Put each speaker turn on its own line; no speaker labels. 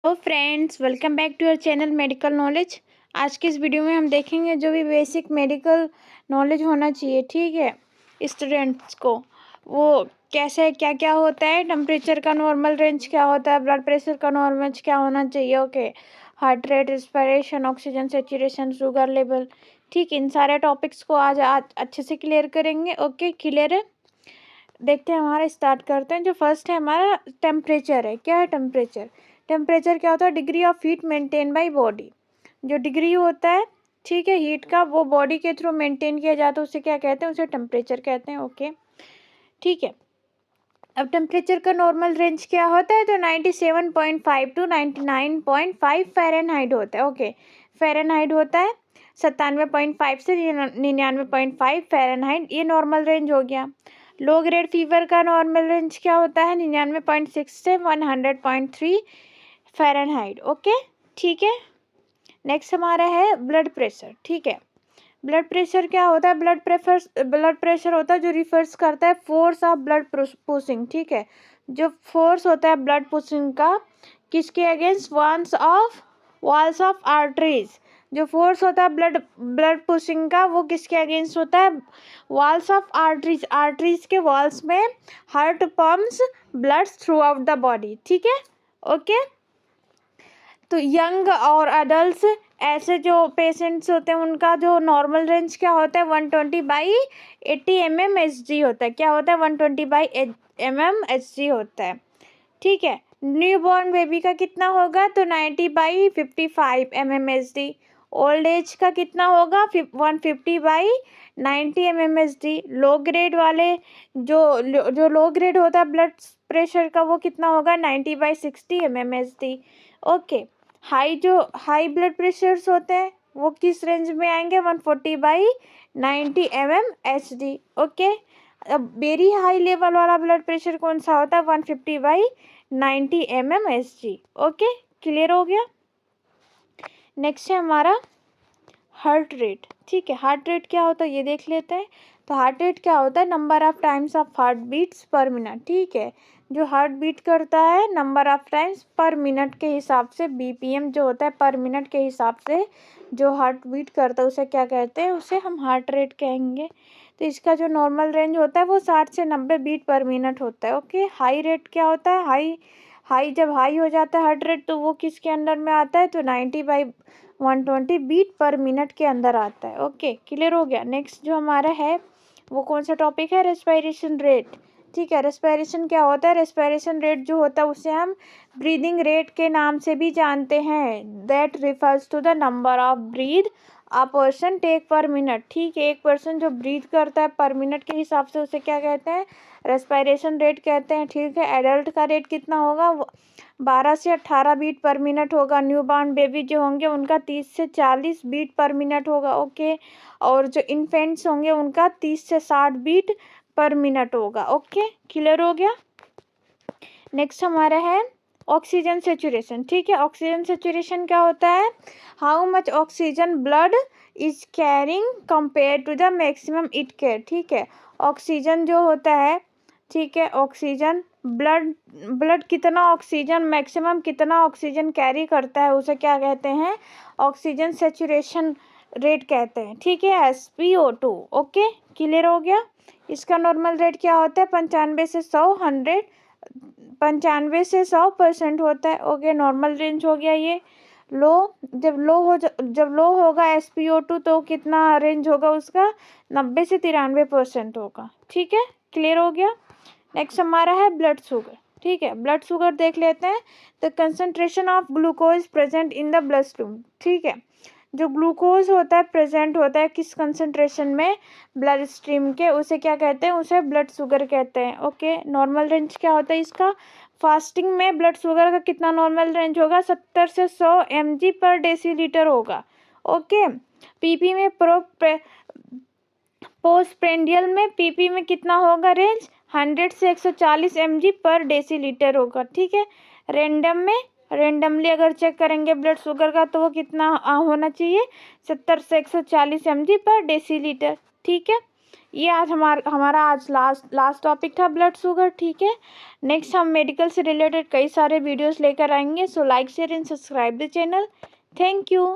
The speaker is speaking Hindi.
तो friends, welcome back to your channel medical knowledge. आज की इस वीडियो में हम देखेंगे जो भी बेसिक मेडिकल नॉलेज होना चाहिए, ठीक है, स्टूडेंट्स को। वो कैसे क्या क्या होता है, टेम्परेचर का नॉर्मल रेंज क्या होता है, ब्लड प्रेशर का नॉर्मल रेंज क्या होना चाहिए, okay, heart rate, respiration, oxygen saturation, sugar level, ठीक, इन सारे टॉपिक्स को आज अच्छे से क्लियर करेंगे। ओके, क्लियर है। देखते हैं, हमारा स्टार्ट करते हैं। जो फर्स्ट है हमारा टेम्परेचर है। क्या है टेम्परेचर? टेम्परेचर क्या होता है? Degree of heat maintain by body. जो डिग्री होता है, ठीक है, हीट का, वो बॉडी के थ्रू मेंटेन किया जाता है, उसे क्या कहते हैं? उसे टेम्परेचर कहते हैं। ओके, ठीक है। अब टेम्परेचर का नॉर्मल रेंज क्या होता है? तो 97.5 टू 99.5 फ़ारेनहाइट होता है। ओके, फ़ारेनहाइट होता है 97.5 से 99.5 फ़ारेनहाइट, ये नॉर्मल रेंज हो गया। लो ग्रेड फीवर का नॉर्मल रेंज क्या होता है? 99.6 से 100.3 फ़ारेनहाइट। ओके, ठीक है। नेक्स्ट हमारा है ब्लड प्रेशर। ठीक है, ब्लड प्रेशर क्या होता है? ब्लड प्रेशर होता है जो रिफर्स करता है फोर्स ऑफ ब्लड पुशिंग। ठीक है, जो फोर्स होता है ब्लड पुशिंग का, किसके अगेंस्ट? Walls of arteries. जो फोर्स होता है ब्लड पुशिंग का, वो किसके अगेंस्ट होता है? Walls of arteries. आर्टरीज के वॉल्स में heart pumps blood through out the body. ठीक है, ओके। तो यंग और अडल्ट ऐसे जो पेशेंट्स होते हैं, उनका जो नॉर्मल रेंज क्या होता है? 120/80 mmHg होता है। क्या होता है? 120/mmHg होता है। ठीक है, न्यू बॉर्न बेबी का कितना होगा? तो 90/55 mmHg। ओल्ड एज का कितना होगा? 150/90 mmHg। लो ग्रेड वाले जो लो ग्रेड होता है ब्लड प्रेशर का, वो कितना होगा? 90/60 mmHg। Okay, high blood pressures होते हैं, वो किस रेंज में आएंगे? 140/90 mmHg। ओके, अब वेरी हाई लेवल वाला ब्लड प्रेशर कौन सा होता है? 150/90 mmHg। ओके, क्लियर हो गया। नेक्स्ट है हमारा हार्ट रेट। ठीक है, हार्ट रेट क्या होता है ये देख लेते हैं। तो हार्ट रेट क्या होता है? Number of times of heart beats per minute. ठीक है, जो हार्ट बीट करता है number of times per minute के हिसाब से, बीपीएम जो होता है पर मिनट के हिसाब से जो हार्ट बीट करता है, उसे क्या कहते हैं? उसे हम हार्ट रेट कहेंगे। तो इसका जो नॉर्मल रेंज होता है वो 60 से 90 बीट पर मिनट होता है। ओके, हाई रेट क्या होता है? जब हाई हो जाता है हार्ट रेट, तो वो किसके अंडर में आता है? तो 90/120 बीट पर मिनट के अंदर आता है। ओके, क्लियर हो गया। नेक्स्ट जो हमारा है वो कौन सा टॉपिक है? Respiration rate. ठीक है, रेस्पिरेशन क्या होता है? रेस्पिरेशन रेट जो होता है उसे हम ब्रीदिंग रेट के नाम से भी जानते हैं। That refers to the number of breath a person take per minute. ठीक है, एक पर्सन जो ब्रीथ करता है पर मिनट के हिसाब से, उसे क्या कहते हैं? रेस्पिरेशन रेट कहते हैं। ठीक है, एडल्ट का रेट कितना होगा? 12 से 18 बीट पर मिनट होगा। न्यू बॉर्न बेबी जो होंगे उनका 30 से 40 बीट पर मिनट होगा। ओके, और जो इन्फेंट्स होंगे उनका 30 से 60 बीट पर मिनट होगा। ओके, क्लियर हो गया। नेक्स्ट हमारा है ऑक्सीजन सेचुरेशन। ठीक है, ऑक्सीजन सेचुरेशन क्या होता है? How much oxygen blood is carrying compare to the maximum it carry. ठीक है, ऑक्सीजन जो होता है, ठीक है, ऑक्सीजन ब्लड कितना ऑक्सीजन, मैक्सिमम कितना ऑक्सीजन कैरी करता है, उसे क्या कहते हैं? ऑक्सीजन सेचुरेशन रेट कहते हैं। ठीक है, SpO2। ओके, क्लियर हो गया। इसका नॉर्मल रेट क्या होता है? 95 से 100% होता है। ओके, नॉर्मल रेंज हो गया ये। जब लो होगा SpO2, तो कितना रेंज होगा उसका? 90 से 93% होगा। ठीक है, क्लियर हो गया। नेक्स्ट हमारा है ब्लड शुगर। ठीक है, ब्लड शुगर देख लेते हैं। The concentration of glucose present in the blood stream. ठीक है, जो ग्लूकोज होता है प्रेजेंट होता है किस कंसंट्रेशन में? ब्लड स्ट्रीम के, उसे क्या कहते हैं? उसे ब्लड शुगर कहते हैं। ओके, नॉर्मल रेंज क्या होता है इसका? फास्टिंग में ब्लड शुगर का कितना नॉर्मल रेंज होगा? 70 से 100 mg पर डेसीलीटर होगा। ओके, पीपी में पोस्टप्रेंडियल में पीपी में कितना होगा रेंज? 100 से 140 mg पर डेसीलीटर होगा। ठीक है, रेंडमली अगर चेक करेंगे ब्लड शुगर का, तो वो कितना होना चाहिए? 70 से 140 mg पर डेसीलीटर। ठीक है, ये आज हमारा आज लास्ट टॉपिक था ब्लड शुगर, ठीक है। नेक्स्ट हम मेडिकल से रिलेटेड कई सारे वीडियोस लेकर आएंगे। So like share and subscribe the channel. Thank you.